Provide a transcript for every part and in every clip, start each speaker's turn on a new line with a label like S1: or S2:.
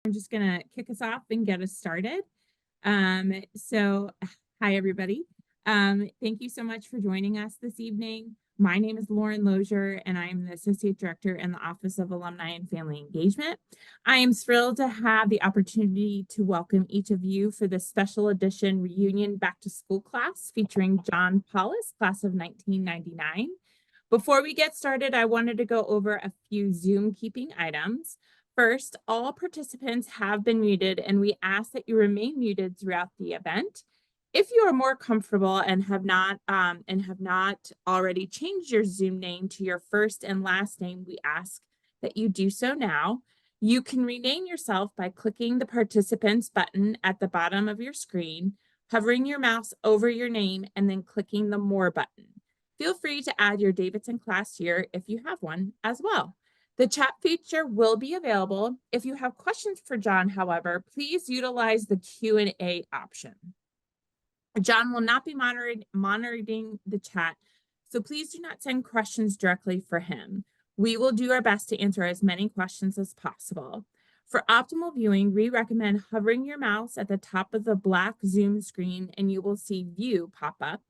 S1: I'm just going to kick us off and get us started. So, hi, everybody. Thank you so much for joining us this evening. My name is Lauren Lozier, and I am the Associate Director in the Office of Alumni and Family Engagement. I am thrilled to have the opportunity to welcome each of you for this special edition reunion back to school class featuring John Paulas, class of 1999. Before we get started, I wanted to go over a few Zoom keeping items. First, all participants have been muted, and we ask that you remain muted throughout the event. If you are more comfortable and have not already changed your Zoom name to your first and last name, we ask that you do so now. You can rename yourself by clicking the participants button at the bottom of your screen, hovering your mouse over your name, and then clicking the More button. Feel free to add your Davidson class year if you have one as well. The chat feature will be available. If you have questions for John, however, please utilize the Q&A option. John will not be monitoring the chat, so please do not send questions directly for him. We will do our best to answer as many questions as possible. For optimal viewing, we recommend hovering your mouse at the top of the black Zoom screen and you will see View pop up.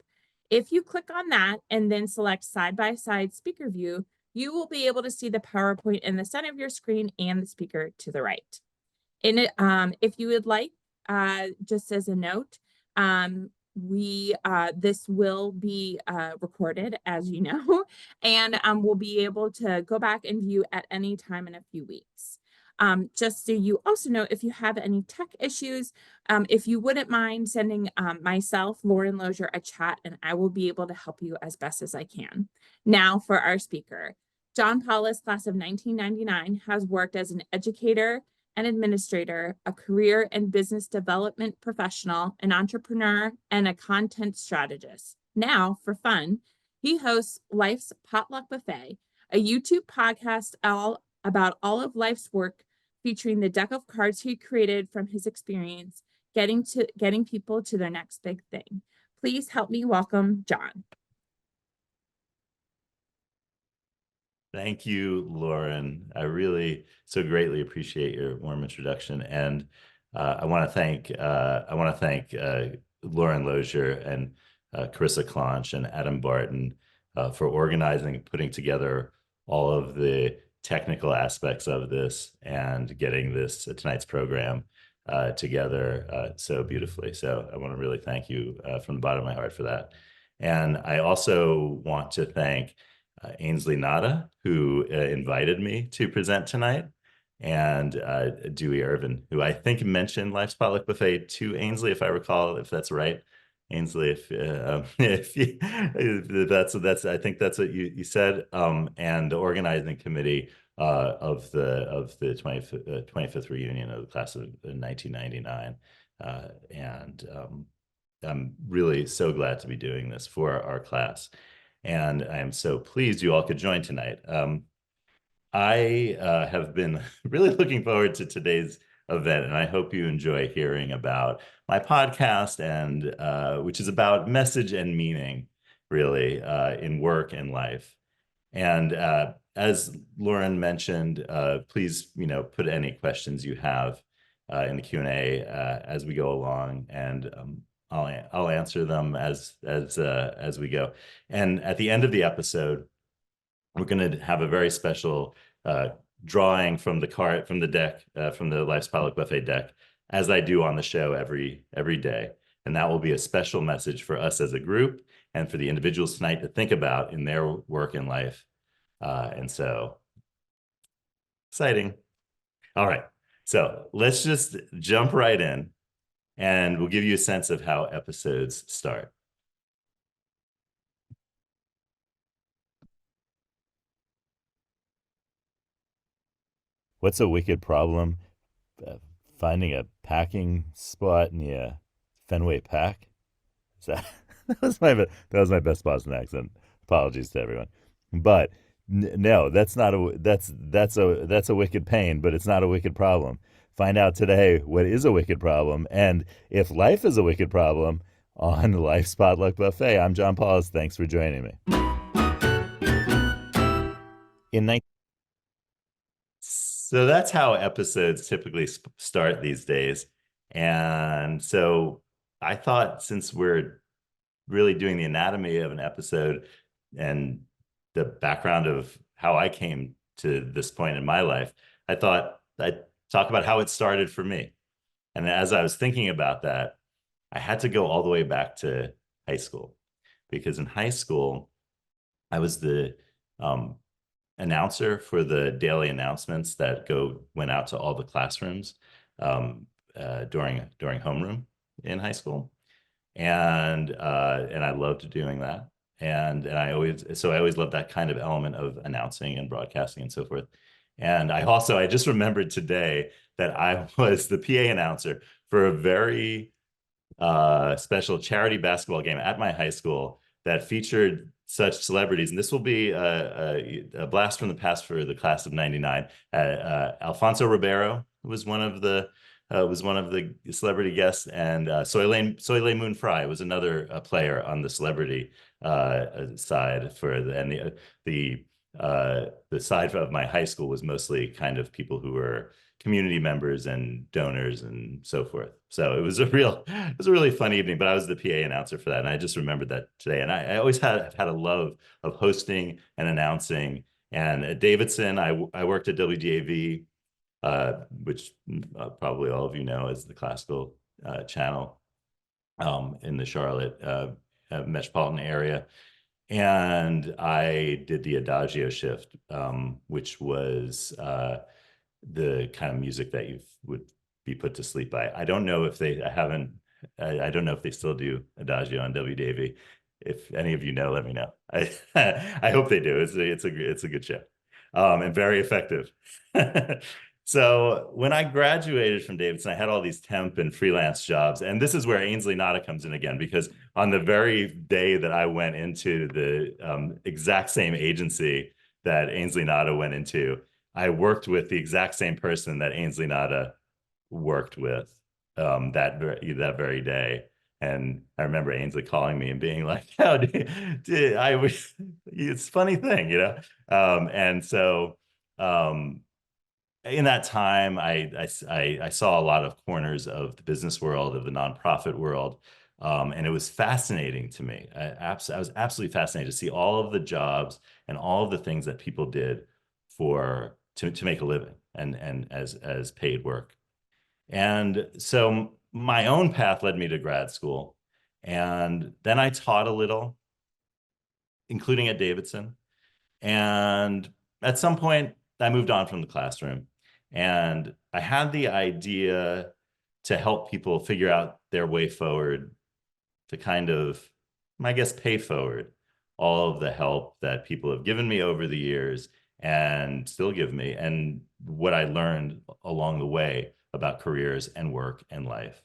S1: If you click on that and then select side-by-side speaker view, you will be able to see the PowerPoint in the center of your screen and the speaker to the right. If you would like, just as a note, this will be recorded, as you know, and we'll be able to go back and view at any time in a few weeks. Just so you also know, if you have any tech issues, if you wouldn't mind sending myself, Lauren Lozier, a chat, and I will be able to help you as best as I can. Now for our speaker. John Paulas, class of 1999, has worked as an educator, an administrator, a career and business development professional, an entrepreneur, and a content strategist. Now, for fun, he hosts Life's Potluck Buffet, a YouTube podcast about all of life's work, featuring the deck of cards he created from his experience getting people to their next big thing. Please help me welcome John.
S2: Thank you, Lauren. I really so greatly appreciate your warm introduction, and I want to thank Lauren Lozier and Carissa Clonch and Adam Barton for organizing and putting together all of the technical aspects of this and getting tonight's program together so beautifully. So I want to really thank you from the bottom of my heart for that. And I also want to thank Ainsley Nada, who invited me to present tonight, and Dewey Irvin, who I think mentioned Life's Potluck Buffet to Ainsley, if I recall, if that's right. Ainsley, if that's I think that's what you said, and the organizing committee of the 25th reunion of the class of 1999, and I'm really so glad to be doing this for our class. And I am so pleased you all could join tonight. I have been really looking forward to today's event, and I hope you enjoy hearing about my podcast, and which is about message and meaning, really, in work and life. And as Lauren mentioned, please, put any questions you have in the Q&A as we go along, and I'll answer them as we go. And at the end of the episode, we're going to have a very special drawing from the deck, from the Life's Potluck Buffet deck, as I do on the show every day. And that will be a special message for us as a group and for the individuals tonight to think about in their work and life. And so, exciting. All right, so let's just jump right in, and we'll give you a sense of how episodes start. What's a wicked problem? Finding a packing spot near Fenway Park? Is that that was my best Boston accent. Apologies to everyone, but no, that's a wicked pain, but it's not a wicked problem. Find out today what is a wicked problem, and if life is a wicked problem, on Life's Potluck Buffet. I'm John Paulas. Thanks for joining me. In So that's how episodes typically start these days. And so I thought, since we're really doing the anatomy of an episode and the background of how I came to this point in my life, I thought I'd talk about how it started for me. And as I was thinking about that, I had to go all the way back to high school, because in high school, I was the um, announcer for the daily announcements that went out to all the classrooms during homeroom in high school, and I loved doing that. And I always loved that kind of element of announcing and broadcasting and so forth. And I just remembered today that I was the PA announcer for a very special charity basketball game at my high school that featured such celebrities. And this will be a blast from the past for the class of '99. Alfonso Ribeiro was one of the celebrity guests, and Soile Moon Frye was another player on the celebrity side the side of my high school was mostly kind of people who were community members and donors and so forth. So it was a really fun evening, but I was the PA announcer for that. And I just remembered that today. And I always had a love of hosting and announcing. And at Davidson, I worked at WDAV, which probably all of you know as the classical channel in the Charlotte metropolitan area. And I did the Adagio shift, which was the kind of music that you would be put to sleep by. I don't know if they, I haven't, I don't know if they still do Adagio on WDAV. If any of you know, let me know. I hope they do. It's a good show, and very effective. So when I graduated from Davidson, I had all these temp and freelance jobs. And this is where Ainsley Nada comes in again, because on the very day that I went into the exact same agency that Ainsley Nada went into, I worked with the exact same person that Ainsley Nada worked with that very day. And I remember Ainsley calling me and being like, "Oh, I was." It's a funny thing, you know. And so in that time, I saw a lot of corners of the business world, of the nonprofit world, and it was fascinating to me. I was absolutely fascinated to see all of the jobs and all of the things that people did to make a living and as paid work. And so my own path led me to grad school, and then I taught a little, including at Davidson. And at some point, I moved on from the classroom, and I had the idea to help people figure out their way forward, to kind of, I guess, pay forward all of the help that people have given me over the years and still give me, and what I learned along the way about careers and work and life.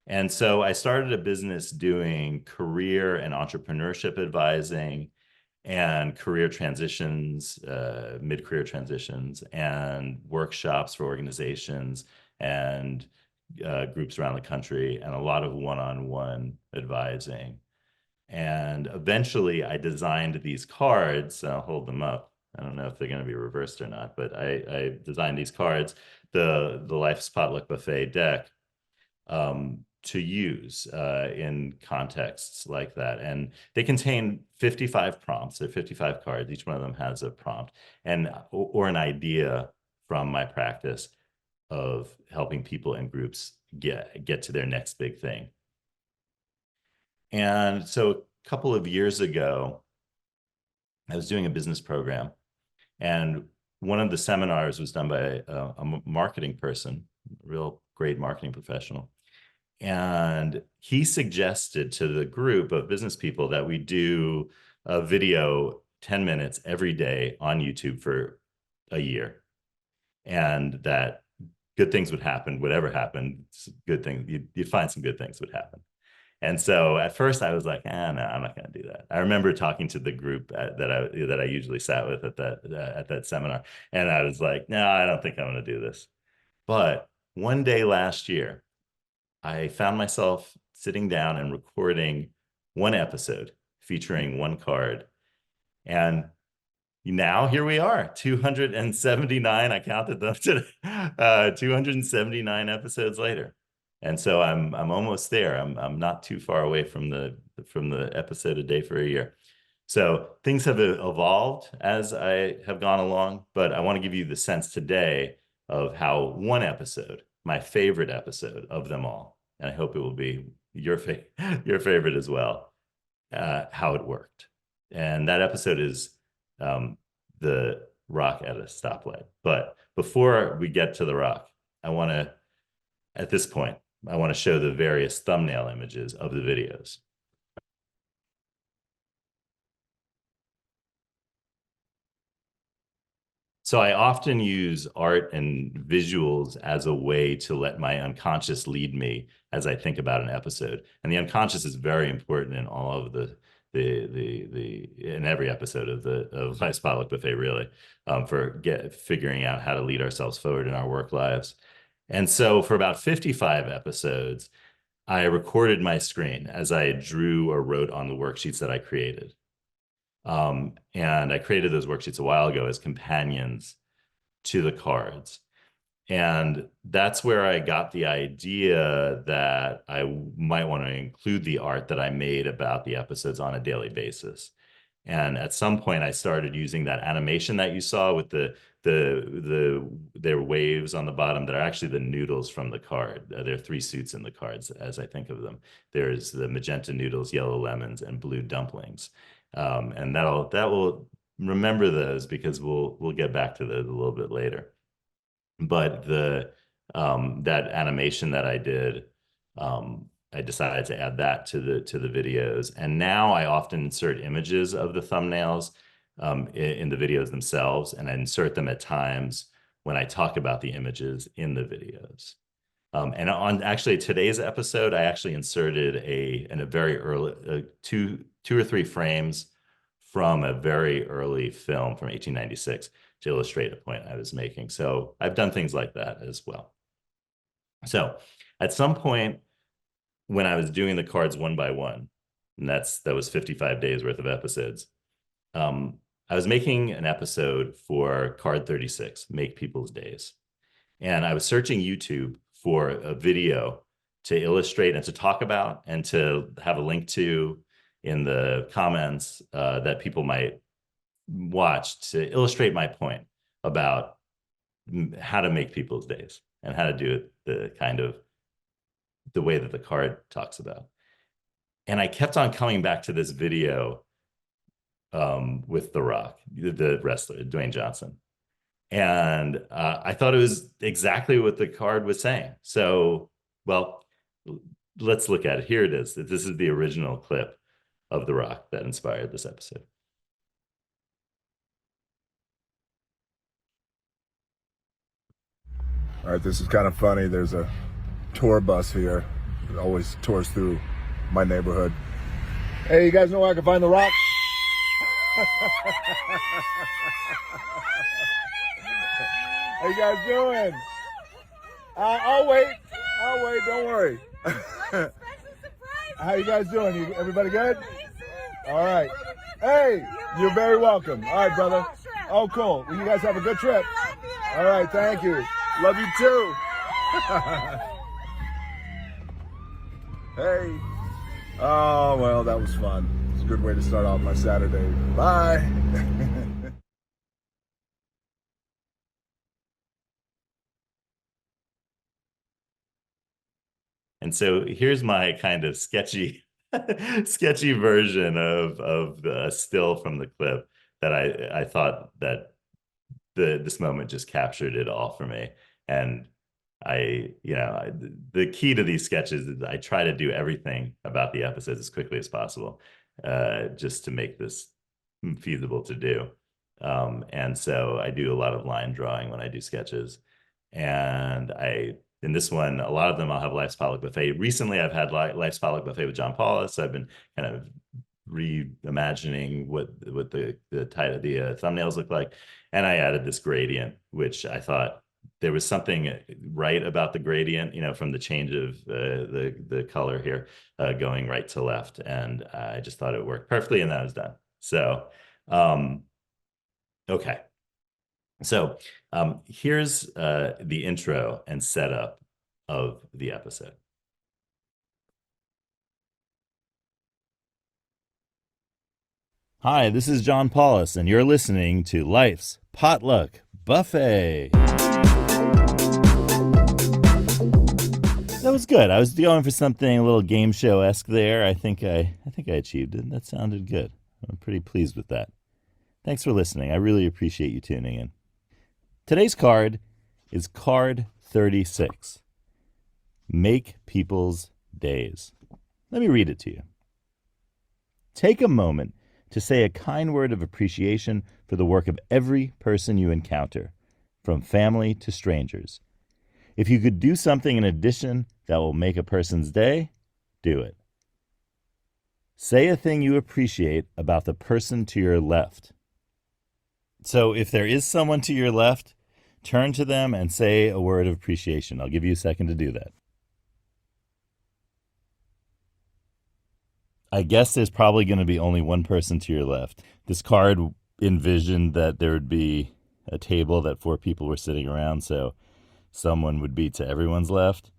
S2: And so I started a business doing career and entrepreneurship advising and career transitions, mid-career transitions, and workshops for organizations and groups around the country, and a lot of one-on-one advising. And eventually I designed these cards. I'll hold them up. I don't know if they're going to be reversed or not, but I designed these cards, the Life's Potluck Buffet deck, to use in contexts like that. And they contain 55 prompts. They're 55 cards. Each one of them has a prompt or an idea from my practice of helping people and groups get to their next big thing. And so a couple of years ago, I was doing a business program, and one of the seminars was done by a marketing person, a real great marketing professional. And he suggested to the group of business people that we do a video 10 minutes every day on YouTube for a year, and that good things would happen. Whatever happened, good things, you'd find some good things would happen. And so at first I was like, no, I'm not going to do that. I remember talking to the group that I usually sat with at that seminar, and I was like, no, I don't think I'm going to do this. But one day last year, I found myself sitting down and recording one episode featuring one card. And now here we are, 279. I counted them today. 279 episodes later. And so I'm almost there. I'm not too far away from the episode a day for a year. So things have evolved as I have gone along, but I want to give you the sense today of how one episode, my favorite episode of them all, and I hope it will be your favorite as well, how it worked. And that episode is the rock at a stoplight. But before we get to the rock, at this point, I want to show the various thumbnail images of the videos. So I often use art and visuals as a way to let my unconscious lead me as I think about an episode. And the unconscious is very important in all of in every episode of Life's Potluck Buffet, really, for figuring out how to lead ourselves forward in our work lives. And so for about 55 episodes, I recorded my screen as I drew or wrote on the worksheets that I created. And I created those worksheets a while ago as companions to the cards. And that's where I got the idea that I might want to include the art that I made about the episodes on a daily basis. And at some point, I started using that animation that you saw with their waves on the bottom that are actually the noodles from the card. There are three suits in the cards, as I think of them. There's the magenta noodles, yellow lemons, and blue dumplings. And that will remember those because we'll get back to those a little bit later. But that animation that I did, I decided to add that to the videos. And now I often insert images of the thumbnails in the videos themselves, and I insert them at times when I talk about the images in the videos. And on actually today's episode, I actually inserted in a very early two or three frames from a very early film from 1896 to illustrate a point I was making. So I've done things like that as well. So at some point when I was doing the cards one by one, and that was 55 days worth of episodes, I was making an episode for card 36, Make People's Days. And I was searching YouTube for a video to illustrate and to talk about and to have a link to in the comments that people might watch to illustrate my point about how to make people's days and how to do it the way that the card talks about. And I kept on coming back to this video with The Rock, the wrestler, Dwayne Johnson. And I thought it was exactly what the card was saying. So, well, let's look at it. Here it is. This is the original clip of The Rock that inspired this episode.
S3: All right, this is kind of funny. There's a tour bus here. It always tours through my neighborhood. Hey, you guys know where I can find The Rock? How you guys doing? I'll wait. Don't worry. How you guys doing? Everybody good? All right. Hey, you're very welcome. All right, brother. Oh, cool. Well, you guys have a good trip. All right, thank you. Love you too. Hey. Oh, well, that was fun. It's a good way to start off my Saturday. Bye.
S2: And so here's my kind of sketchy version of the still from the clip that I thought that this moment just captured it all for me. And the key to these sketches is I try to do everything about the episodes as quickly as possible, just to make this feasible to do. And so I do a lot of line drawing when I do sketches. And in this one, a lot of them I'll have Life's Potluck Buffet. Recently, I've had Life's Potluck Buffet with John Paulas. So I've been kind of reimagining what the title, the thumbnails look like. And I added this gradient, which I thought there was something right about the gradient, from the change of the color here, going right to left. And I just thought it worked perfectly, and that was done. So Okay. So here's the intro and setup of the episode. Hi, this is John Paulas, and you're listening to Life's Potluck Buffet. That was good. I was going for something a little game show-esque there. I think I achieved it. That sounded good. I'm pretty pleased with that. Thanks for listening. I really appreciate you tuning in. Today's card is card 36. Make people's days. Let me read it to you. Take a moment to say a kind word of appreciation for the work of every person you encounter, from family to strangers. If you could do something in addition that will make a person's day, do it. Say a thing you appreciate about the person to your left. So if there is someone to your left, turn to them and say a word of appreciation. I'll give you a second to do that. I guess there's probably going to be only one person to your left. This card envisioned that there would be a table that 4 people were sitting around, so someone would be to everyone's left.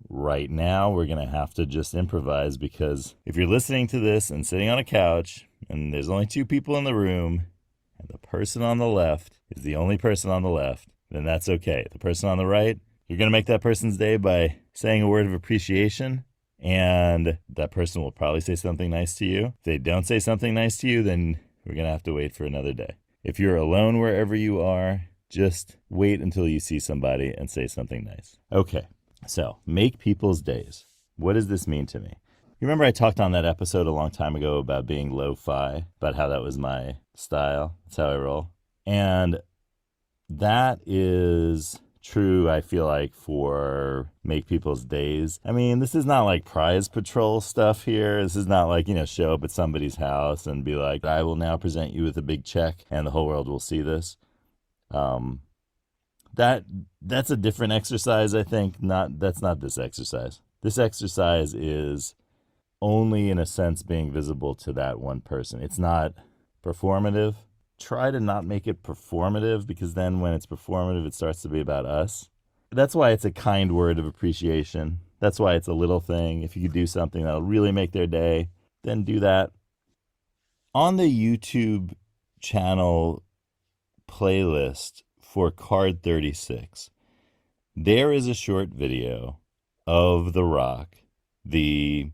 S2: Right now, we're going to have to just improvise, because if you're listening to this and sitting on a couch and there's only 2 people in the room and the person on the left is the only person on the left, then that's okay. The person on the right, you're going to make that person's day by saying a word of appreciation, and that person will probably say something nice to you. If they don't say something nice to you, then we're going to have to wait for another day. If you're alone wherever you are, just wait until you see somebody and say something nice. Okay, so make people's days. What does this mean to me? You remember I talked on that episode a long time ago about being lo-fi, about how that was my style. That's how I roll. And that is true, I feel like, for make people's days. I mean, this is not like prize patrol stuff here. This is not like, show up at somebody's house and be like, I will now present you with a big check and the whole world will see this. That's a different exercise, I think. That's not this exercise. This exercise is only, in a sense, being visible to that one person. It's not performative. Try to not make it performative, because then when it's performative, it starts to be about us. That's why it's a kind word of appreciation. That's why it's a little thing. If you could do something that'll really make their day, then do that. On the YouTube channel playlist for card 36, there is a short video of The Rock, the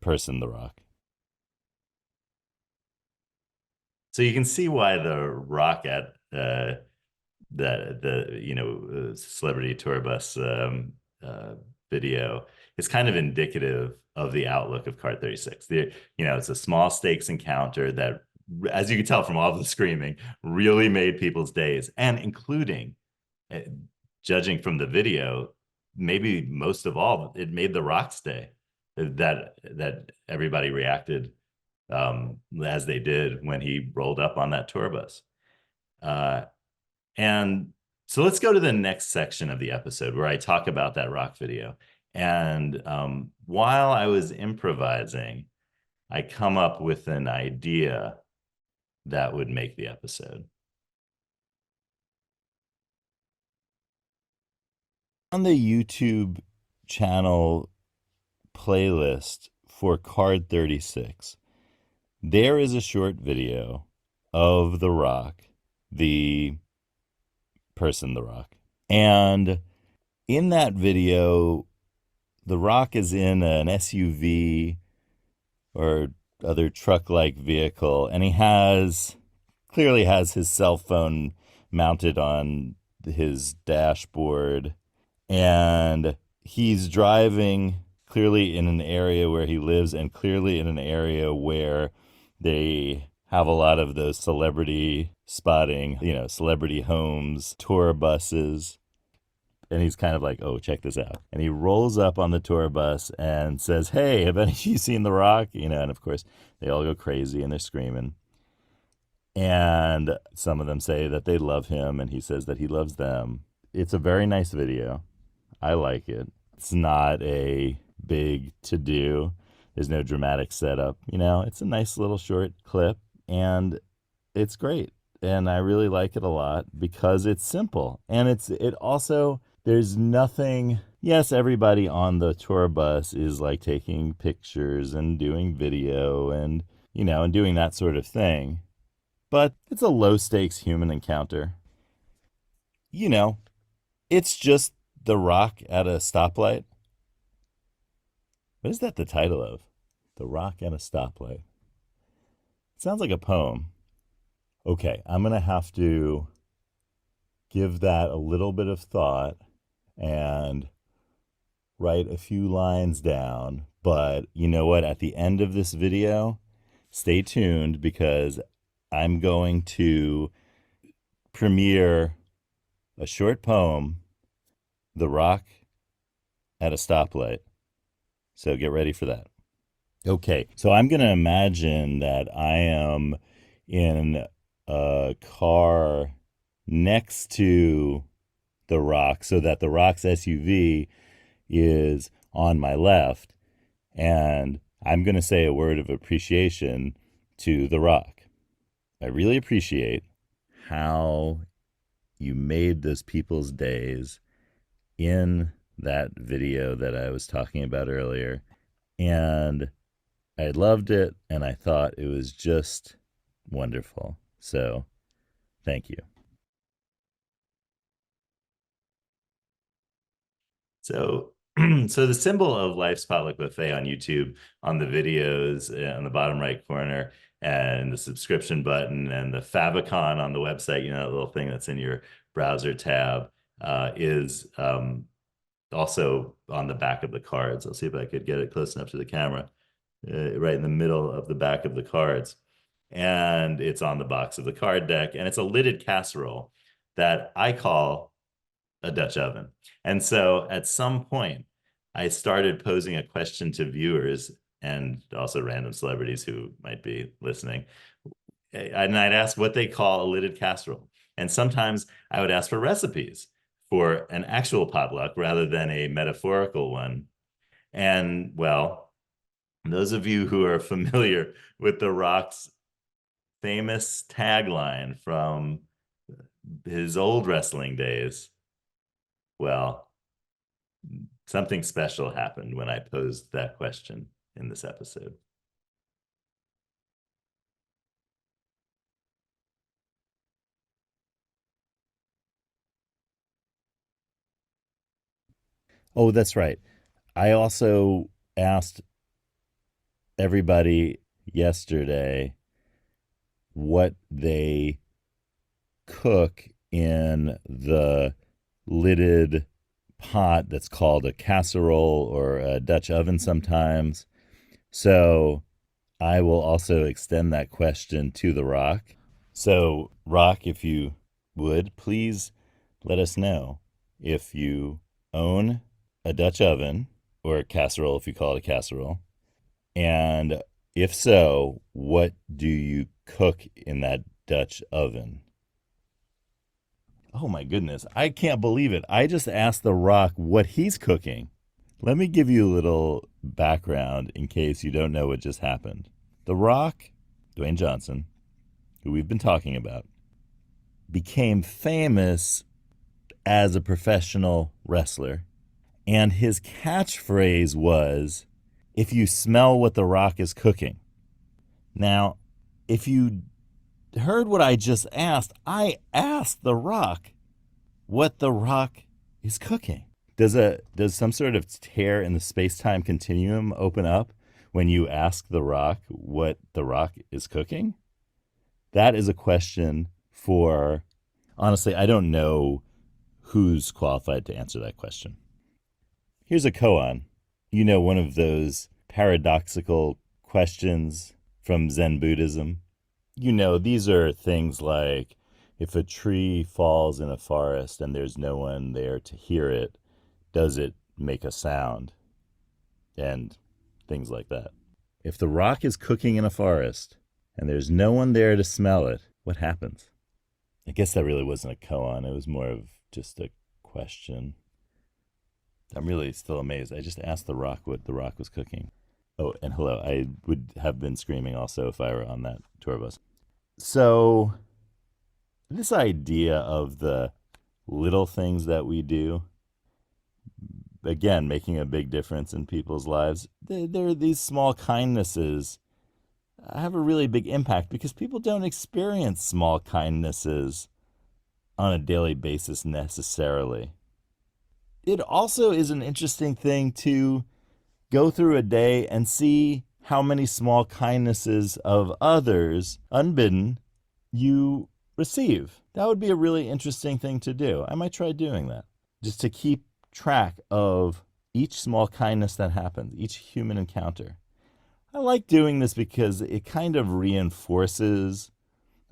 S2: person The Rock. So you can see why The Rock at the celebrity tour bus video is kind of indicative of the outlook of card 36. It's a small stakes encounter that, as you can tell from all the screaming, really made people's days, and including, judging from the video, maybe most of all, it made The Rock's day, that everybody reacted as they did when he rolled up on that tour bus. And so let's go to the next section of the episode where I talk about that Rock video. And while I was improvising, I come up with an idea that would make the episode. On the YouTube channel playlist for card 36, there is a short video of The Rock, the person The Rock. And in that video, The Rock is in an SUV or other truck-like vehicle, and he clearly has his cell phone mounted on his dashboard, and he's driving clearly in an area where he lives, and clearly in an area where they have a lot of those celebrity spotting, celebrity homes, tour buses. And he's kind of like, oh, check this out. And he rolls up on the tour bus and says, hey, have any of you seen The Rock? And of course, they all go crazy and they're screaming. And some of them say that they love him, and he says that he loves them. It's a very nice video. I like it. It's not a big to-do. There's no dramatic setup. It's a nice little short clip, and it's great. and I really like it a lot because it's simple. And it also, there's nothing. Yes, everybody on the tour bus is like taking pictures and doing video and, and doing that sort of thing. But it's a low stakes human encounter. You know, it's just The Rock at a stoplight. What is that the title of? The Rock at a Stoplight. It sounds like a poem. Okay, I'm going to have to give that a little bit of thought and write a few lines down. But you know what? At the end of this video, stay tuned because I'm going to premiere a short poem, The Rock at a Stoplight. So get ready for that. Okay, so I'm going to imagine that I am in a car next to The Rock so that The Rock's SUV is on my left, and I'm going to say a word of appreciation to The Rock. I really appreciate how you made those people's days in that video that I was talking about earlier. And I loved it, and I thought it was just wonderful. So, thank you. So, so the symbol of Life's Potluck Buffet on YouTube, on the videos on the bottom right corner, and the subscription button, and the favicon on the website, that little thing that's in your browser tab, is also on the back of the cards. I'll see if I could get it close enough to the camera. Right in the middle of the back of the cards. And it's on the box of the card deck. And it's a lidded casserole that I call a Dutch oven. And so at some point, I started posing a question to viewers and also random celebrities who might be listening. And I'd ask what they call a lidded casserole. And sometimes I would ask for recipes for an actual potluck rather than a metaphorical one. And well, those of you who are familiar with The Rock's famous tagline from his old wrestling days, well, something special happened when I posed that question in this episode. Oh, that's right. I also asked everybody yesterday what they cook in the lidded pot that's called a casserole or a Dutch oven sometimes. So I will also extend that question to The Rock. So, Rock, if you would, please let us know if you own a Dutch oven or a casserole, if you call it a casserole. And if so, what do you cook in that Dutch oven? Oh my goodness, I can't believe it. I just asked The Rock what he's cooking. Let me give you a little background in case you don't know what just happened. The Rock, Dwayne Johnson, who we've been talking about, became famous as a professional wrestler. And his catchphrase was, if you smell what The Rock is cooking. Now, if you heard what I just asked, I asked The Rock what The Rock is cooking. Does some sort of tear in the space-time continuum open up when you ask The Rock what The Rock is cooking? That is a question for, honestly, I don't know who's qualified to answer that question. Here's a koan. One of those paradoxical questions from Zen Buddhism. These are things like, if a tree falls in a forest and there's no one there to hear it, does it make a sound? And things like that. If The Rock is cooking in a forest and there's no one there to smell it, what happens? I guess that really wasn't a koan. It was more of just a question. I'm really still amazed. I just asked The Rock what The Rock was cooking. Oh, and hello. I would have been screaming also if I were on that tour bus. So this idea of the little things that we do, again, making a big difference in people's lives, there these small kindnesses have a really big impact because people don't experience small kindnesses on a daily basis necessarily. It also is an interesting thing to go through a day and see how many small kindnesses of others, unbidden, you receive. That would be a really interesting thing to do. I might try doing that. Just to keep track of each small kindness that happens, each human encounter. I like doing this because it kind of reinforces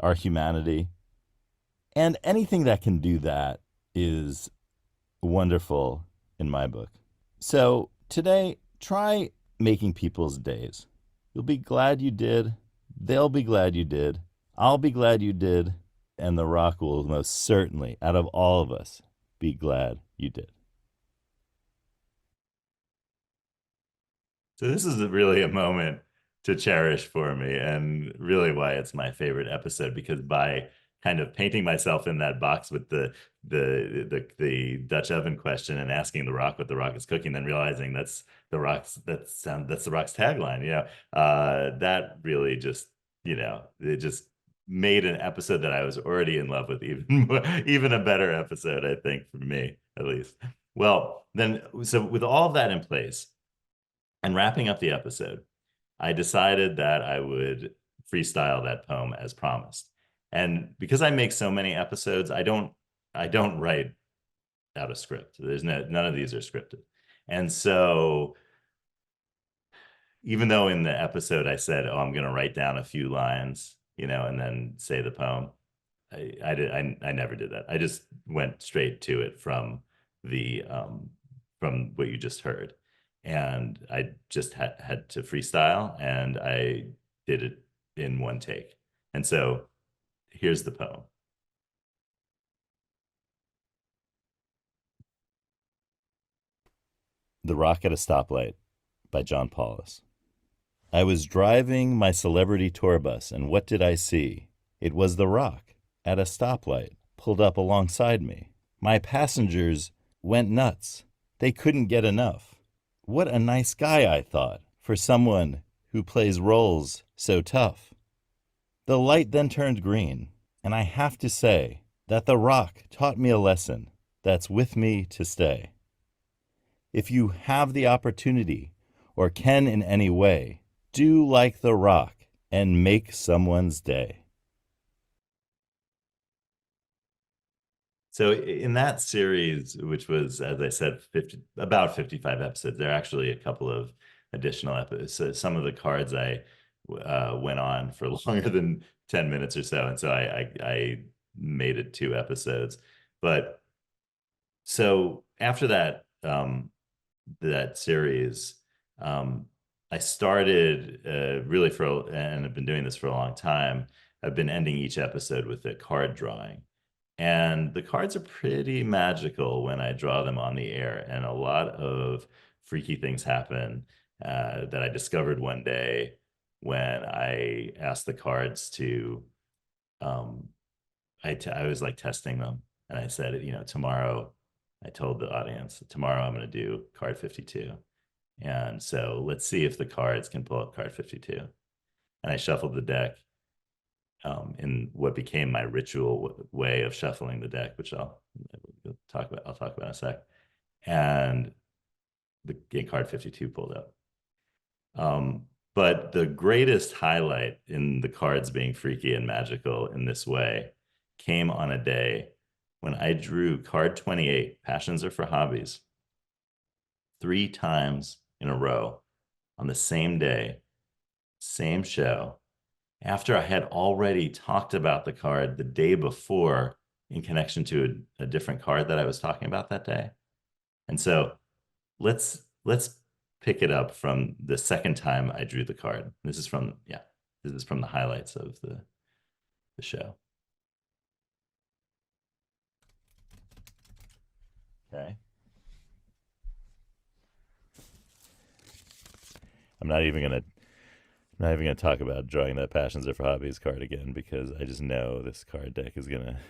S2: our humanity. And anything that can do that is wonderful in my book. So today, try making people's days. You'll be glad you did. They'll be glad you did. I'll be glad you did. And The Rock will most certainly, out of all of us, be glad you did. So this is really a moment to cherish for me, and really why it's my favorite episode, because by kind of painting myself in that box with the Dutch oven question and asking The Rock what The Rock is cooking, then realizing that's The Rock's tagline, that really just, it just made an episode that I was already in love with even a better episode, I think, for me at least. Well, then, so with all of that in place and wrapping up the episode, I decided that I would freestyle that poem as promised. And because I make so many episodes, I don't write out a script. None of these are scripted. And so even though in the episode I said, "Oh, I'm going to write down a few lines, and then say the poem," I never did that. I just went straight to it from from what you just heard. And I just had to freestyle, and I did it in one take. And so here's the poem. The Rock at a Stoplight by John Paulas. I was driving my celebrity tour bus, and what did I see? It was The Rock at a stoplight, pulled up alongside me. My passengers went nuts. They couldn't get enough. What a nice guy, I thought, for someone who plays roles so tough. The light then turned green, and I have to say that The Rock taught me a lesson that's with me to stay. If you have the opportunity or can in any way, do like The Rock and make someone's day. So in that series, which was, as I said, about 55 episodes, there are actually a couple of additional episodes. So some of the cards I went on for longer than 10 minutes or so. And so I made it 2 episodes. But so after that, that series, I started really and I've been doing this for a long time. I've been ending each episode with a card drawing. And the cards are pretty magical when I draw them on the air. And a lot of freaky things happen that I discovered one day when I asked the cards to, I was like testing them. And I said, tomorrow, I told the audience, tomorrow I'm going to do card 52. And so let's see if the cards can pull up card 52. And I shuffled the deck in what became my ritual way of shuffling the deck, which I'll talk about in a sec. And the card 52 pulled up. But the greatest highlight in the cards being freaky and magical in this way came on a day when I drew card 28, Passions Are for Hobbies, 3 times in a row on the same day, same show, after I had already talked about the card the day before in connection to a different card that I was talking about that day. And so let's pick it up from the second time I drew the card. This is from the highlights of the show. Okay. I'm not even going to I'm not even going to talk about drawing that Passions Are for Hobbies card again because I just know this card deck is gonna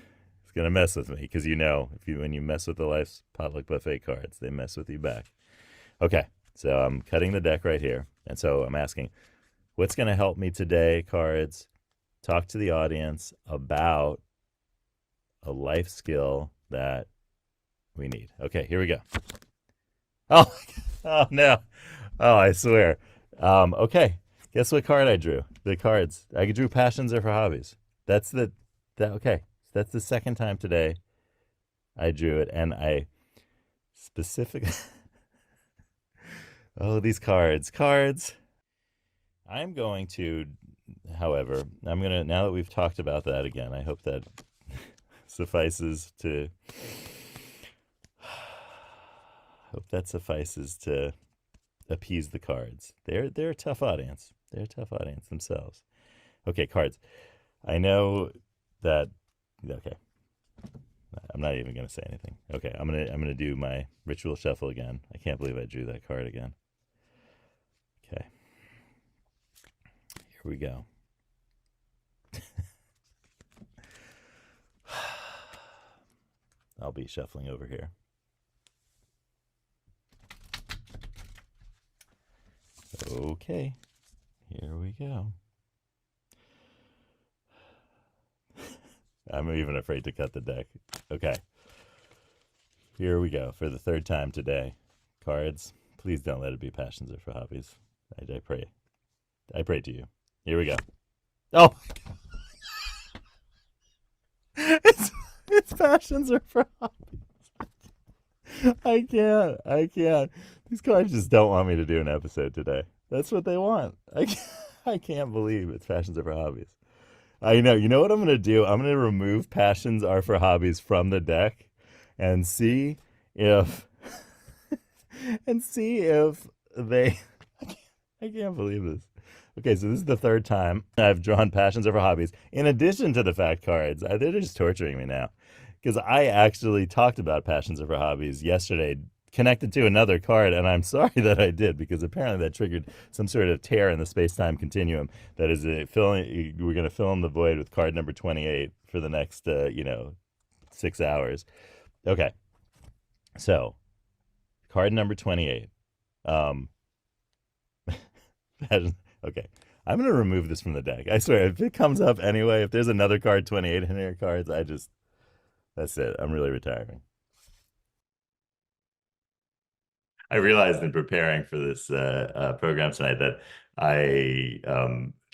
S2: mess with me. Because when you mess with the Life's Potluck Buffet cards, they mess with you back. Okay, so I'm cutting the deck right here, and so I'm asking, what's going to help me today, cards? Talk to the audience about a life skill that we need. Okay, here we go. Oh, oh no. Oh, I swear. Okay. Guess what card I drew? The cards. I drew Passions Are for Hobbies. Okay. That's the second time today I drew it, and I specifically. Oh, these cards. Cards. I'm going to, however, now that we've talked about that again, I hope that suffices to appease the cards. They're a tough audience. They're a tough audience themselves. Okay, cards. I know that. Okay, I'm not even gonna say anything. Okay, I'm gonna do my ritual shuffle again. I can't believe I drew that card again. Okay, here we go. I'll be shuffling over here. Okay, here we go. I'm even afraid to cut the deck. Okay, here we go for the third time today. Cards, please don't let it be Passions Are for Hobbies. I pray. I pray to you. Here we go. Oh my God. It's Passions Are for Hobbies. I can't. These cards just don't want me to do an episode today. That's what they want. I can't believe it's Passions Are for Hobbies. I know. You know what I'm going to do? I'm going to remove Passions Are for Hobbies from the deck and see if they. I can't believe this. Okay, so this is the third time I've drawn Passions Are for Hobbies. In addition to the fact cards, they're just torturing me now. Because I actually talked about Passions Are for Hobbies yesterday, connected to another card, and I'm sorry that I did, because apparently that triggered some sort of tear in the space-time continuum. That is, we're going to fill in the void with card number 28 for the next, 6 hours. Okay, so card number 28. Okay, I'm going to remove this from the deck. I swear, if it comes up anyway, if there's another card 28 in here cards, that's it. I'm really retiring. I realized in preparing for this program tonight that I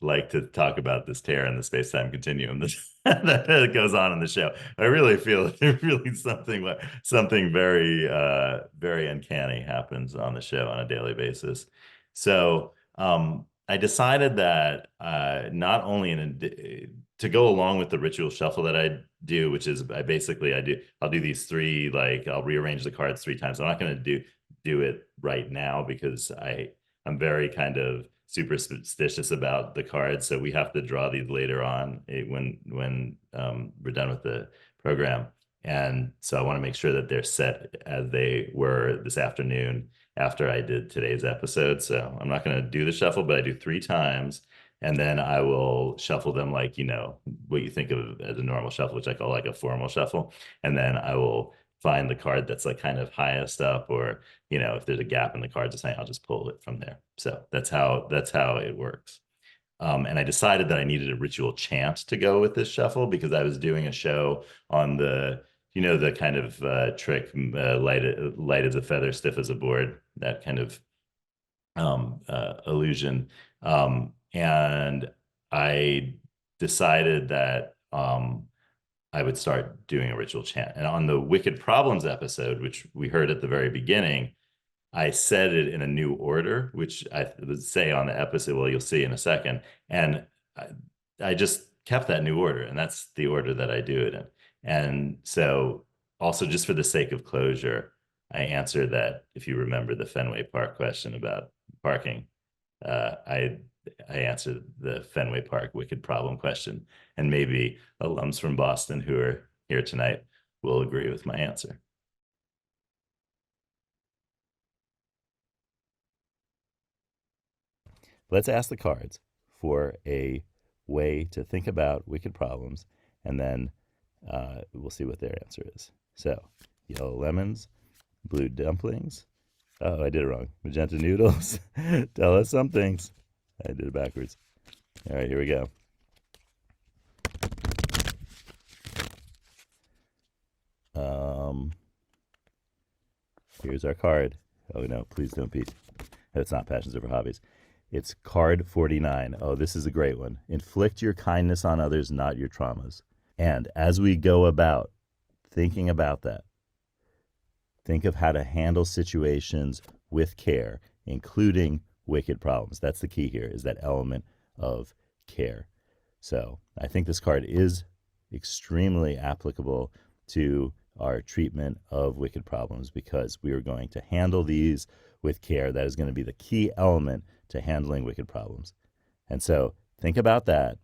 S2: like to talk about this tear in the space-time continuum that goes on in the show. I really feel really something very very uncanny happens on the show on a daily basis. So I decided that not only to go along with the ritual shuffle that I do, which is I'll do these three, like I'll rearrange the cards 3 times. I'm not going to do it right now because I'm very kind of superstitious about the cards, so we have to draw these later on when we're done with the program. And so I want to make sure that they're set as they were this afternoon after I did today's episode. So I'm not going to do the shuffle, but I do 3 times, and then I will shuffle them like, what you think of as a normal shuffle, which I call like a formal shuffle. And then I will find the card that's like kind of highest up, or if there's a gap in the cards or something, I'll just pull it from there. So that's how it works. And I decided that I needed a ritual chant to go with this shuffle, because I was doing a show on the kind of trick, light as a feather, stiff as a board, that kind of illusion. And I decided that I would start doing a ritual chant. And on the Wicked Problems episode, which we heard at the very beginning, I said it in a new order, which I would say on the episode, well, you'll see in a second. And I just kept that new order, and that's the order that I do it in. And so also, just for the sake of closure, I answered that, if you remember the Fenway Park question about parking, I answered the Fenway Park Wicked Problem question, and maybe alums from Boston who are here tonight will agree with my answer. Let's ask the cards for a way to think about wicked problems, and then we'll see what their answer is. So, yellow lemons, blue dumplings. Oh, I did it wrong. Magenta noodles. Tell us some things. I did it backwards. All right, here we go. Here's our card. Oh no, please don't be. It's not Passions Over Hobbies. It's card 49. Oh, this is a great one. Inflict your kindness on others, not your traumas. And as we go about thinking about that, think of how to handle situations with care, including wicked problems. That's the key here, is that element of care. So I think this card is extremely applicable to our treatment of wicked problems, because we are going to handle these with care. That is going to be the key element to handling wicked problems. And so think about that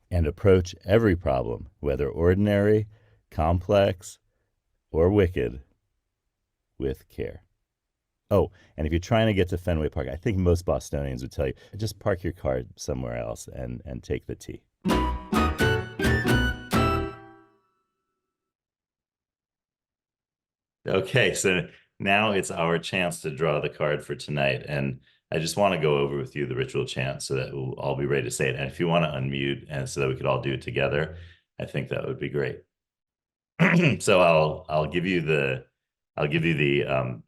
S2: and approach every problem, whether ordinary, complex, or wicked, with care. Oh, and if you're trying to get to Fenway Park, I think most Bostonians would tell you, just park your car somewhere else and take the T. Okay, so now it's our chance to draw the card for tonight. And I just want to go over with you the ritual chant so that we'll all be ready to say it. And if you want to unmute and so that we could all do it together, I think that would be great. So I'll give you the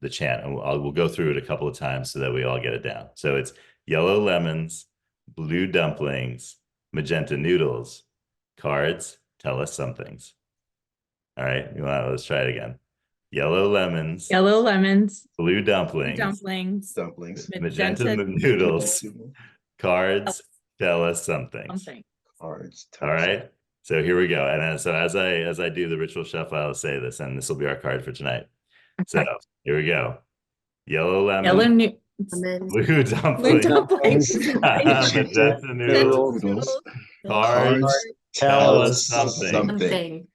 S2: chant, and we'll go through it a couple of times so that we all get it down. So it's yellow lemons, blue dumplings, magenta noodles, cards, tell us some things. All right, let's try it again. Yellow lemons, blue dumplings, magenta noodles, cards, tell us some things.
S3: Cards.
S2: All right. So here we go. And then, so as I do the ritual shuffle, I'll say this, and this will be our card for tonight. So here we go. Yellow lemon, blue dumplings, magenta noodles, cards, tell us something.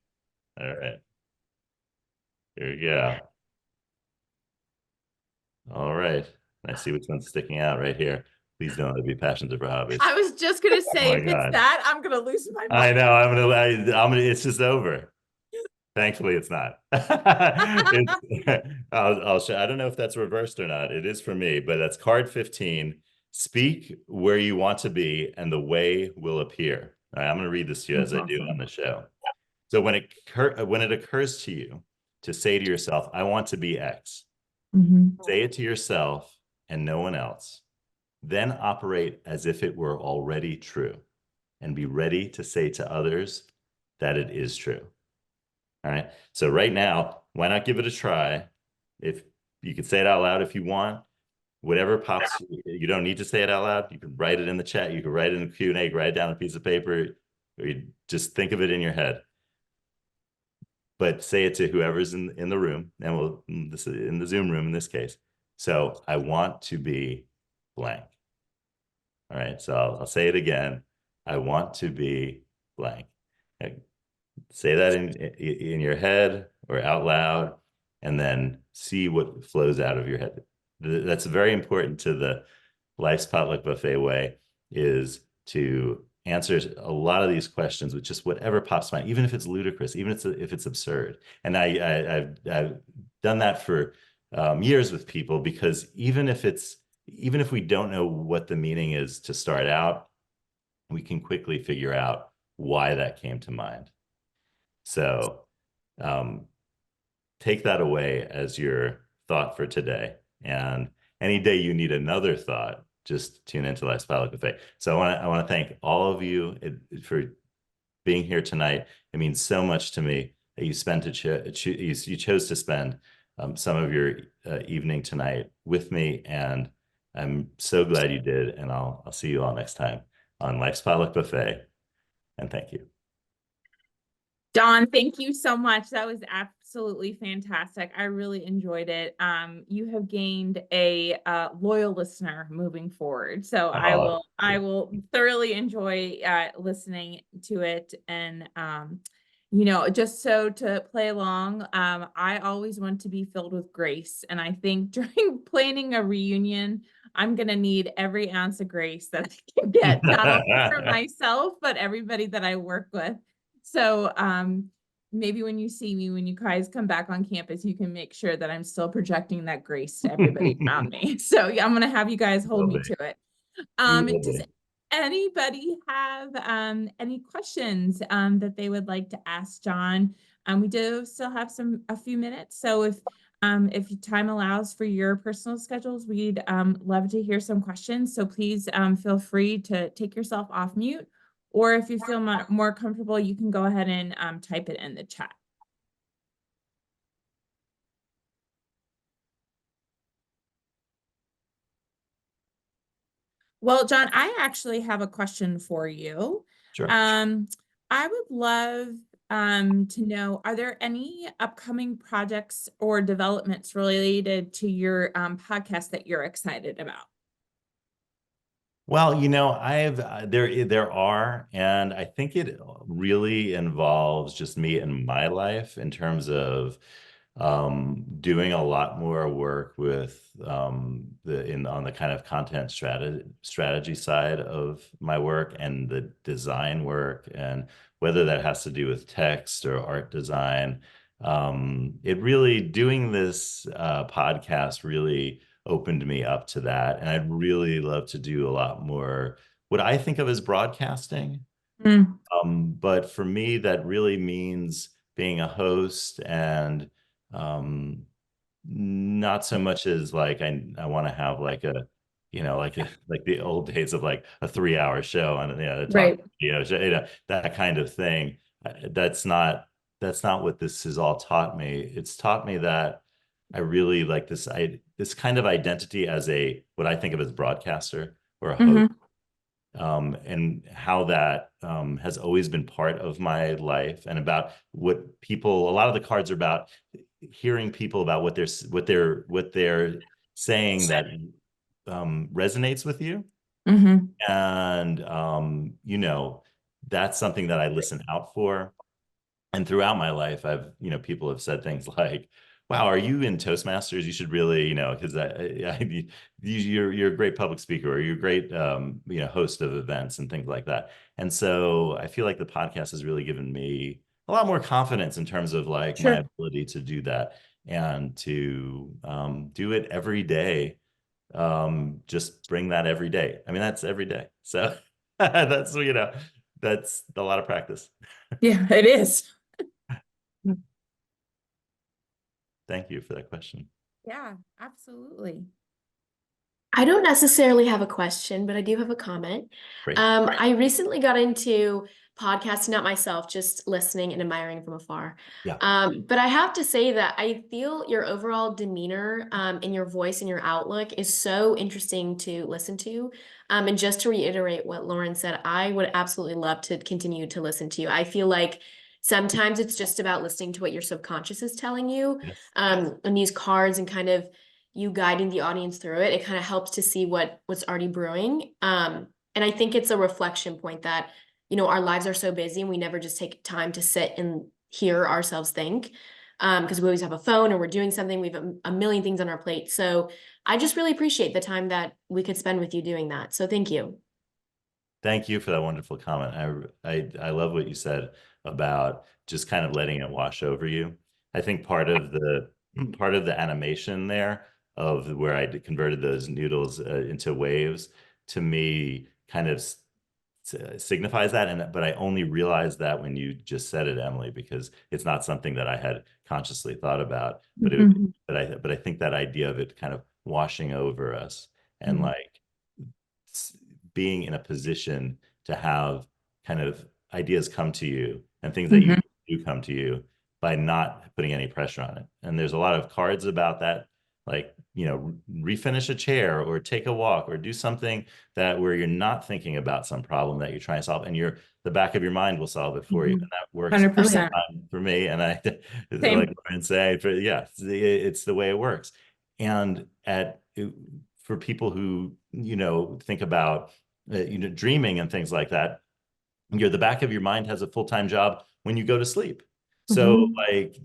S2: All right. Here we go. All right. I see which one's sticking out right here. Please don't let it be Passions Over Hobbies.
S1: I was just gonna say, if it's that, I'm gonna lose my mind.
S2: I know. I'm gonna. It's just over. Thankfully, it's not. I'll show. I don't know if that's reversed or not. It is for me, but that's card 15. Speak where you want to be, and the way will appear. All right, I'm going to read this to you as I do on the show. So when it occurs to you to say to yourself, "I want to be X," say it to yourself and no one else. Then operate as if it were already true, and be ready to say to others that it is true. All right. So right now, why not give it a try? If you can say it out loud if you want, whatever pops, you don't need to say it out loud. You can write it in the chat. You can write it in the Q&A, you can write it down on a piece of paper, or you just think of it in your head. But say it to whoever's in the room, and this is in the Zoom room in this case. So I want to be blank. All right. So I'll say it again. I want to be blank. Say that in your head or out loud, and then see what flows out of your head. That's very important to the Life's Potluck Buffet way, is to answer a lot of these questions with just whatever pops to mind, even if it's ludicrous, even if it's absurd. And I've done that for years with people, because even if we don't know what the meaning is to start out, we can quickly figure out why that came to mind. So take that away as your thought for today. And any day you need another thought, just tune into Life's Potluck Buffet. So I want to thank all of you for being here tonight. It means so much to me that you you chose to spend some of your evening tonight with me, and I'm so glad you did. And I'll see you all next time on Life's Potluck Buffet. And thank you.
S1: Don, thank you so much. That was absolutely fantastic. I really enjoyed it. You have gained a loyal listener moving forward. So I will thoroughly enjoy listening to it. And just so to play along, I always want to be filled with grace. And I think during planning a reunion, I'm going to need every ounce of grace that I can get, not only for myself, but everybody that I work with. So maybe when you see me, when you guys come back on campus, you can make sure that I'm still projecting that grace to everybody around me. So yeah, I'm going to have you guys hold me to it. Does anybody have any questions that they would like to ask John? We do still have a few minutes, so if time allows for your personal schedules, we'd love to hear some questions. So please feel free to take yourself off mute, or if you feel more comfortable, you can go ahead and type it in the chat. Well, John, I actually have a question for you.
S2: Sure.
S1: I would love to know, are there any upcoming projects or developments related to your podcast that you're excited about?
S2: Well, there are, and I think it really involves just me and my life in terms of doing a lot more work with on the kind of content strategy side of my work and the design work, and whether that has to do with text or art design. It really doing this podcast really opened me up to that, and I'd really love to do a lot more what I think of as broadcasting.
S1: Mm.
S2: But for me, that really means being a host, and not so much as like I want to have like a like the old days of like a 3-hour show on a talk
S1: Right.
S2: show, that kind of thing. That's not what this has all taught me. It's taught me that I really like this kind of identity as what I think of as broadcaster or a host. And how that has always been part of my life, and about a lot of the cards are about hearing people about what they're saying that resonates with you. And that's something that I listen out for. And throughout my life, people have said things like, "Wow, are you in Toastmasters? You should really, because you're a great public speaker, or you're a great, host of events and things like that." And so I feel like the podcast has really given me a lot more confidence in terms of like my ability to do that, and to do it every day. Just bring that every day. I mean, that's every day. So that's a lot of practice.
S1: Yeah, it is.
S2: Thank you for that question.
S1: Yeah, absolutely.
S4: I don't necessarily have a question, but I do have a comment.
S2: Great.
S4: I recently got into podcasting, not myself, just listening and admiring from afar.
S2: Yeah.
S4: But I have to say that I feel your overall demeanor and your voice and your outlook is so interesting to listen to. And just to reiterate what Lauren said, I would absolutely love to continue to listen to you. I feel like sometimes it's just about listening to what your subconscious is telling you.
S2: Yes.
S4: And these cards and kind of you guiding the audience through it, it kind of helps to see what's already brewing. And I think it's a reflection point that, our lives are so busy and we never just take time to sit and hear ourselves think, because we always have a phone or we're doing something. We have a million things on our plate. So I just really appreciate the time that we could spend with you doing that. So thank you.
S2: Thank you for that wonderful comment. I love what you said about just kind of letting it wash over you. I think part of the animation there of where I converted those noodles into waves, to me, kind of signifies that. But I only realized that when you just said it, Emily, because it's not something that I had consciously thought about. But I think that idea of it kind of washing over us, and like being in a position to have kind of ideas come to you, and things that you do come to you, by not putting any pressure on it. And there's a lot of cards about that, like, refinish a chair, or take a walk, or do something where you're not thinking about some problem that you're trying to solve, and the back of your mind will solve it for you. And that works
S1: 100%.
S2: for me. And I
S1: Same.
S2: like Lauren say, it's the way it works. And for people who, think about, dreaming and things like that, the back of your mind has a full-time job when you go to sleep. So like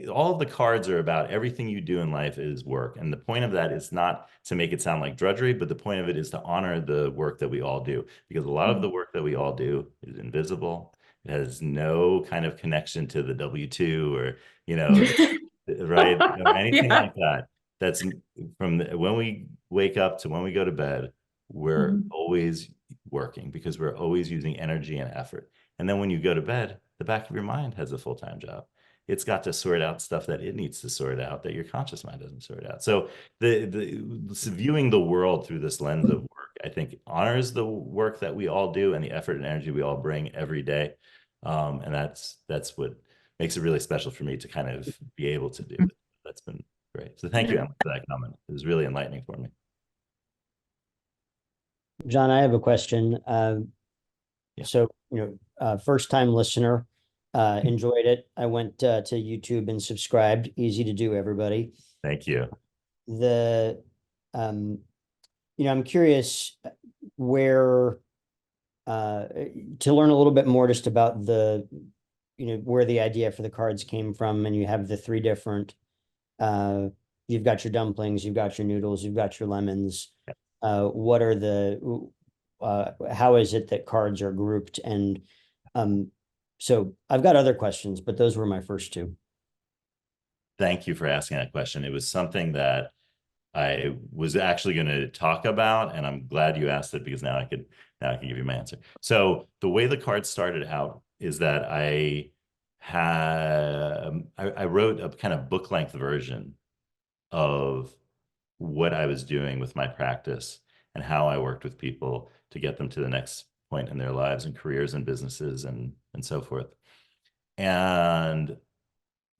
S2: all of the cards are about everything you do in life is work. And the point of that is not to make it sound like drudgery, but the point of it is to honor the work that we all do. Because a lot of the work that we all do is invisible. It has no kind of connection to the W-2 or, right? Or anything
S1: Yeah.
S2: like that. That's when we wake up to when we go to bed, we're always working because we're always using energy and effort. And then when you go to bed, the back of your mind has a full-time job. It's got to sort out stuff that it needs to sort out that your conscious mind doesn't sort out. So viewing the world through this lens of work, I think honors the work that we all do and the effort and energy we all bring every day. And that's what makes it really special for me to kind of be able to do it. That's been great. So thank you, Emily, for that comment. It was really enlightening for me.
S5: John, I have a question.
S2: Yeah.
S5: So, first time listener, enjoyed it. I went to YouTube and subscribed. Easy to do, everybody.
S2: Thank you.
S5: I'm curious where to learn a little bit more just about where the idea for the cards came from. And you have the three different, you've got your dumplings, you've got your noodles, you've got your lemons. What are how is it that cards are grouped? And so I've got other questions, but those were my first two.
S2: Thank you for asking that question. It was something that I was actually going to talk about, and I'm glad you asked it because now I can give you my answer. So the way the cards started out is that I wrote a kind of book length version of what I was doing with my practice and how I worked with people to get them to the next point in their lives and careers and businesses and so forth. And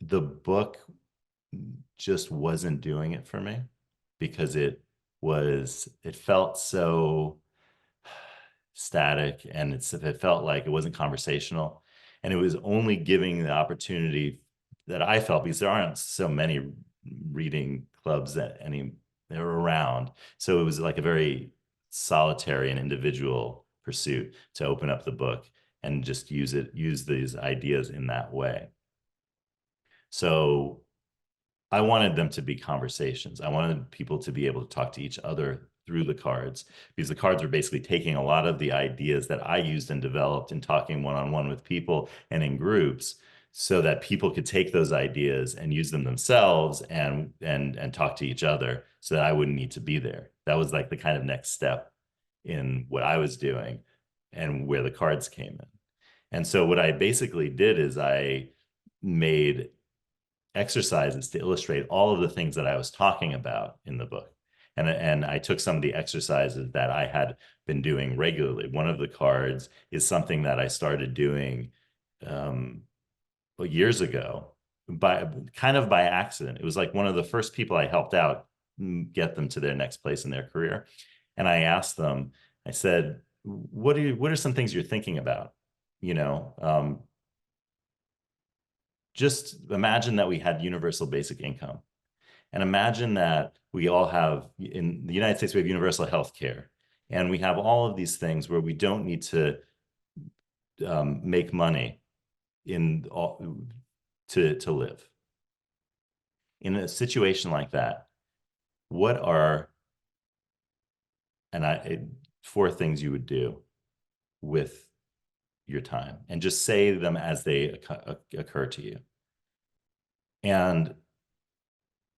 S2: the book just wasn't doing it for me because it felt so static and it felt like it wasn't conversational, and it was only giving the opportunity that I felt, because there aren't so many reading clubs they're around. So it was like a very solitary and individual pursuit to open up the book and just use these ideas in that way. So I wanted them to be conversations. I wanted people to be able to talk to each other through the cards, because the cards are basically taking a lot of the ideas that I used and developed in talking one-on-one with people and in groups, so that people could take those ideas and use them themselves and talk to each other, so that I wouldn't need to be there. That was like the kind of next step in what I was doing and where the cards came in. And so what I basically did is I made exercises to illustrate all of the things that I was talking about in the book. And I took some of the exercises that I had been doing regularly. One of the cards is something that I started doing years ago, by accident. It was like one of the first people I helped out get them to their next place in their career. And I asked them, I said, what are some things you're thinking about? Just imagine that we had universal basic income, and imagine that we all have, in the United States, we have universal health care, and we have all of these things where we don't need to make money to live. In a situation like that, what are four things you would do with your time, and just say them as they occur to you. And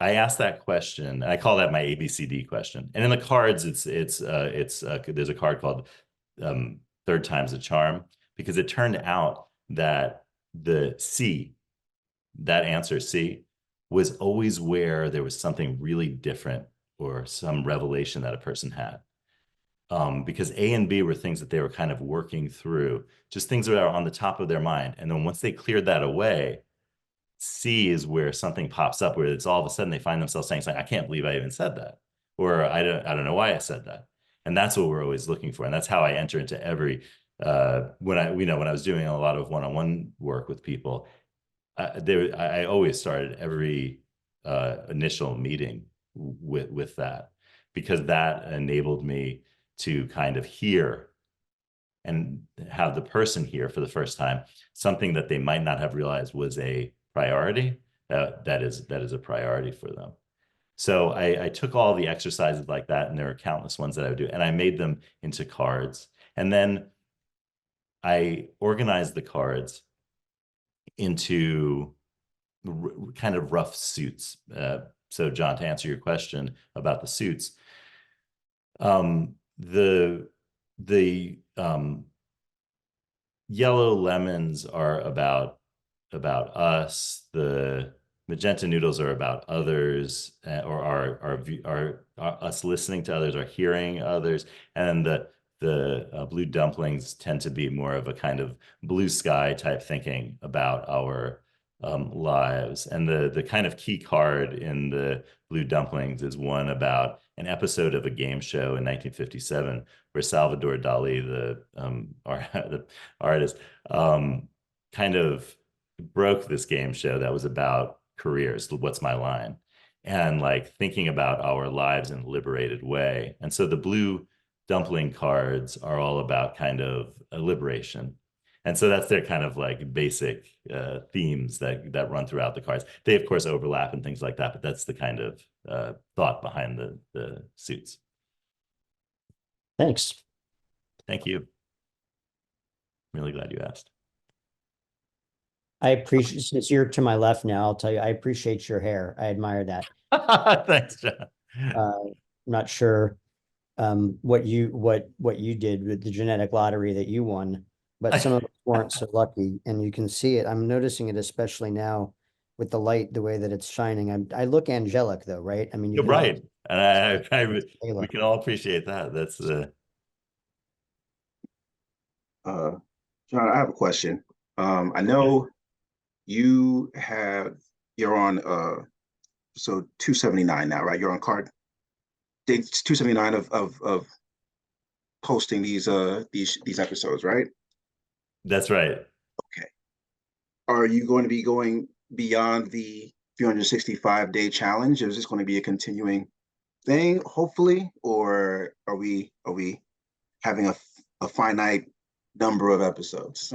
S2: I asked that question. I call that my ABCD question. And in the cards, there's a card called Third Time's a Charm, because it turned out that the C, that answer C, was always where there was something really different or some revelation that a person had. Because A and B were things that they were kind of working through, just things that are on the top of their mind. And then once they cleared that away, C is where something pops up, where it's all of a sudden they find themselves saying, I can't believe I even said that, or I don't know why I said that. And that's what we're always looking for. And that's how I enter into every, when I was doing a lot of one-on-one work with people, I always started every initial meeting with that, because that enabled me to kind of hear and have the person here for the first time, something that they might not have realized was a priority, that is a priority for them. So I took all the exercises like that, and there are countless ones that I would do, and I made them into cards. And then I organized the cards into kind of rough suits. So John, to answer your question about the suits, the yellow lemons are about us. The magenta noodles are about others, or are us listening to others, or hearing others, and the blue dumplings tend to be more of a kind of blue sky type thinking about our lives. And the kind of key card in the blue dumplings is one about an episode of a game show in 1957 where Salvador Dali, the artist, kind of broke this game show that was about careers. What's my line? And like thinking about our lives in a liberated way. And so the blue dumpling cards are all about kind of a liberation. And so that's their kind of like basic themes that run throughout the cards. They of course overlap and things like that, but that's the kind of thought behind the suits.
S5: Thanks.
S2: Thank you. Really glad you asked.
S5: I appreciate, since you're to my left now, I'll tell you, I appreciate your hair. I admire that.
S2: Thanks, John.
S5: I'm not sure what you did with the genetic lottery that you won, but some of us weren't so lucky, and you can see it. I'm noticing it especially now with the light, the way that it's shining. I look angelic though, right? I mean, you
S2: You're
S5: can
S2: right. And
S5: Halo.
S2: we can all appreciate that. That's
S6: John, I have a question. I know you're on so 279 now, right? You're on card day 279 of posting these episodes, right?
S2: that's right.
S6: Okay. Are you going to be going beyond the 365-day challenge? Is this going to be a continuing thing, hopefully, or are we having a finite number of episodes?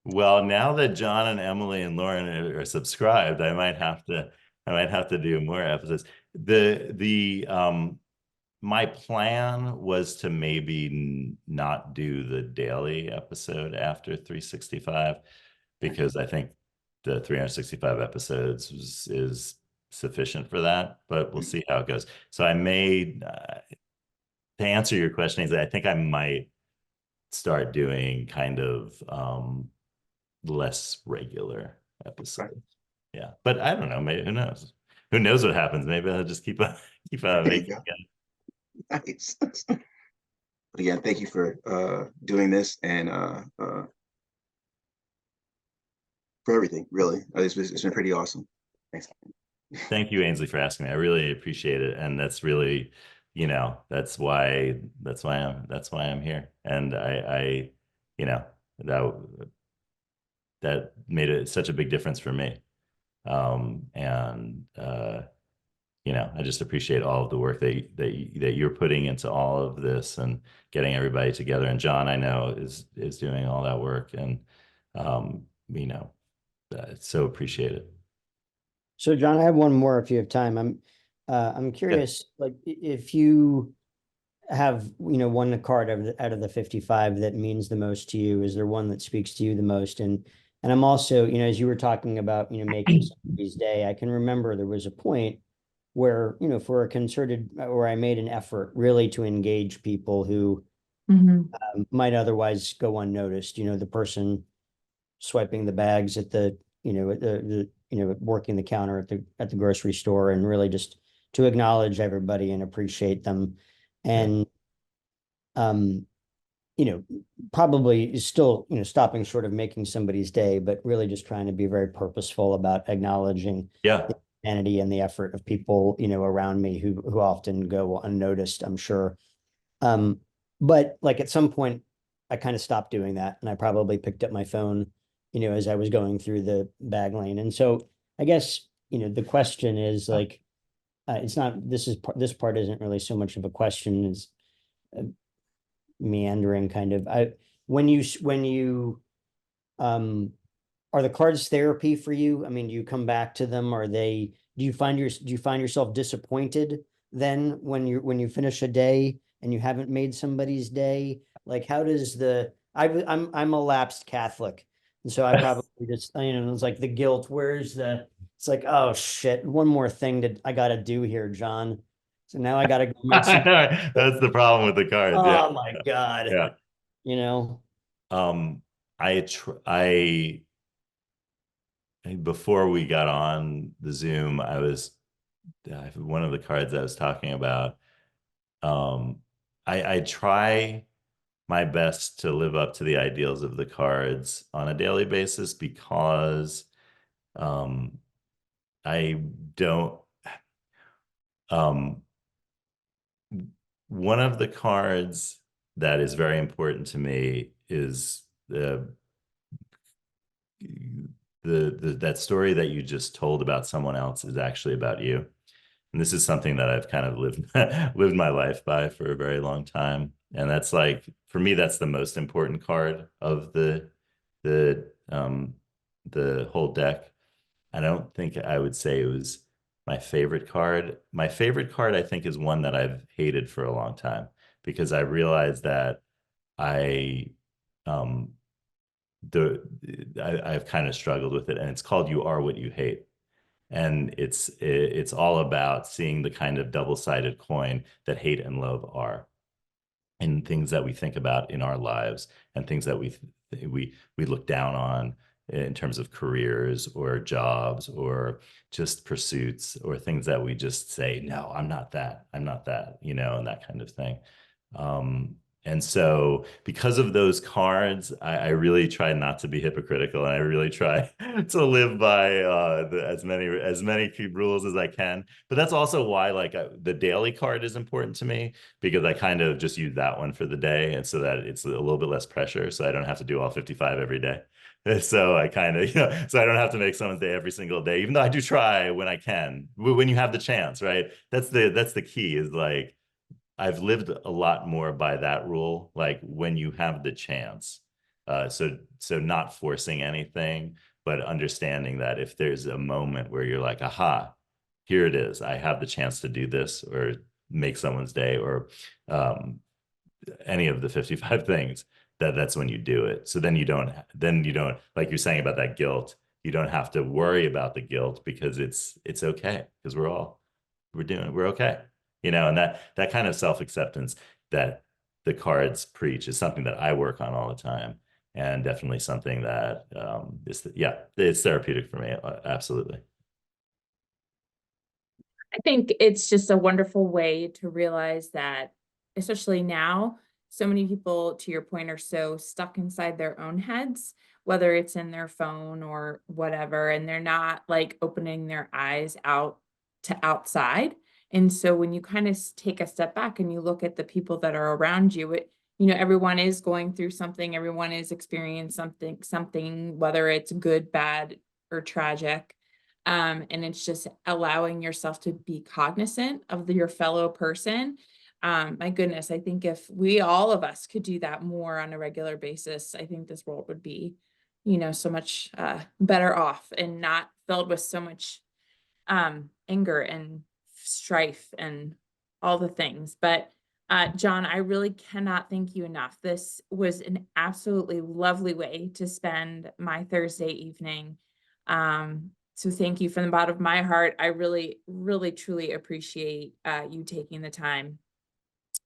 S2: Well, now that John and Emily and Lauren are subscribed, I might have to do more episodes. My plan was to maybe not do the daily episode after 365, because I think the 365 episodes is sufficient for that, but we'll see how it goes. So I may, to answer your question, is I think I might start doing kind of less regular episodes.
S6: Right.
S2: Yeah, but I don't know. Maybe who knows? Who knows what happens? Maybe I'll just keep on making it.
S6: Nice. But again, thank you for doing this and for everything. Really, it's been pretty awesome. Thanks.
S2: Thank you, Ainsley, for asking me. I really appreciate it, and that's really, that's why I'm here. And I that made it such a big difference for me. I just appreciate all of the work that you're putting into all of this and getting everybody together. And John, I know, is doing all that work, and so appreciate it.
S5: So John, I have one more if you have time. I'm curious, like if you have, one card out of the 55 that means the most to you, is there one that speaks to you the most? And I'm also, as you were talking about, making somebody's day, I can remember there was a point where, for a concerted, where I made an effort really to engage people who might otherwise go unnoticed, the person swiping the bags at the, working the counter at the grocery store, and really just to acknowledge everybody and appreciate them. And, probably still, stopping short of making somebody's day, but really just trying to be very purposeful about acknowledging the humanity and the effort of people, around me who often go unnoticed, I'm sure. But like at some point I kind of stopped doing that, and I probably picked up my phone, as I was going through the bag lane. And so I guess, the question is like, it's not, this part isn't really so much of a question as meandering kind of. When you are the cards therapy for you? I mean, do you come back to them? Do you find yourself disappointed then when you finish a day and you haven't made somebody's day? Like, how does I'm a lapsed Catholic. And so I probably just, it's like the guilt. It's like, oh shit, one more thing that I got to do here, John. So now I got to go make some.
S2: That's the problem with the cards. Yeah.
S5: Oh my God.
S2: Yeah.
S5: You know,
S2: Um, I before we got on the Zoom, one of the cards I was talking about. I try my best to live up to the ideals of the cards on a daily basis because I don't one of the cards that is very important to me is that story that you just told about someone else is actually about you. And this is something that I've kind of lived my life by for a very long time. And that's like, for me, that's the most important card of the whole deck. I don't think I would say it was my favorite card. My favorite card, I think, is one that I've hated for a long time because I realized that I um I've kind of struggled with it, and it's called "You Are What You Hate." And it's all about seeing the kind of double-sided coin that hate and love are, and things that we think about in our lives, and things that we look down on in terms of careers or jobs or just pursuits, or things that we just say, no, I'm not that, and that kind of thing. And so because of those cards, I really try not to be hypocritical, and I really try to live by as many key rules as I can. But that's also why the daily card is important to me, because I kind of just use that one for the day, and so that it's a little bit less pressure, so I don't have to do all 55 every day. So I kind of, so I don't have to make someone's day every single day, even though I do try when I can, when you have the chance, right? That's the key, is like, I've lived a lot more by that rule, like when you have the chance. So not forcing anything, but understanding that if there's a moment where you're like, aha, here it is, I have the chance to do this or make someone's day, or any of the 55 things, that's when you do it. So then you don't, like you're saying about that guilt, you don't have to worry about the guilt, because it's okay, because we're okay. And that kind of self-acceptance that the cards preach is something that I work on all the time, and definitely something that it's therapeutic for me. Absolutely.
S1: I think it's just a wonderful way to realize that, especially now, so many people, to your point, are so stuck inside their own heads, whether it's in their phone or whatever, and they're not like opening their eyes out to outside. And so when you kind of take a step back and you look at the people that are around you, everyone is going through something, everyone is experiencing something, whether it's good, bad, or tragic. And it's just allowing yourself to be cognizant of your fellow person. My goodness, I think if all of us could do that more on a regular basis, I think this world would be, so much better off, and not filled with so much anger and strife and all the things. But John, I really cannot thank you enough. This was an absolutely lovely way to spend my Thursday evening. So thank you from the bottom of my heart. I really, really, truly appreciate you taking the time.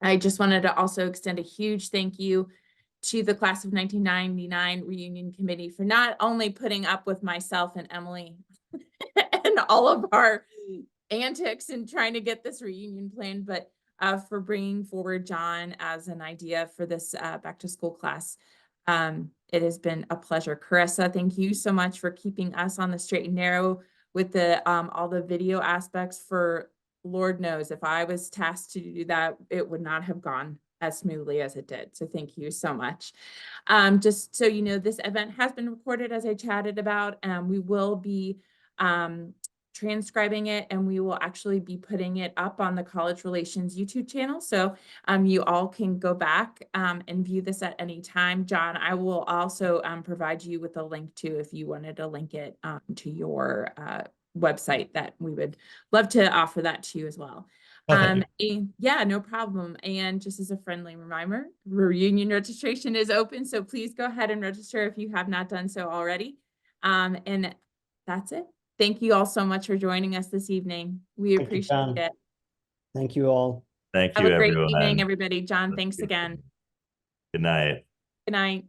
S1: I just wanted to also extend a huge thank you to the class of 1999 reunion committee for not only putting up with myself and Emily and all of our antics and trying to get this reunion planned, but for bringing forward John as an idea for this back to school class. It has been a pleasure. Carissa, thank you so much for keeping us on the straight and narrow with the all the video aspects. For Lord knows, if I was tasked to do that, it would not have gone as smoothly as it did. So thank you so much. Just so you know, this event has been recorded, as I chatted about. We will be transcribing it, and we will actually be putting it up on the College Relations YouTube channel. So you all can go back and view this at any time. John, I will also provide you with a link too if you wanted to link it to your website, that we would love to offer that to you as well.
S2: Oh, thank you.
S1: And yeah, no problem. And just as a friendly reminder, reunion registration is open, so please go ahead and register if you have not done so already. And that's it. Thank you all so much for joining us this evening. We
S5: Thank you,
S1: appreciate
S5: John.
S1: it.
S5: Thank you all.
S2: Thank
S1: Have
S2: you,
S1: a great
S2: everyone.
S1: evening, everybody. John, thanks again.
S2: Good night.
S1: Good night.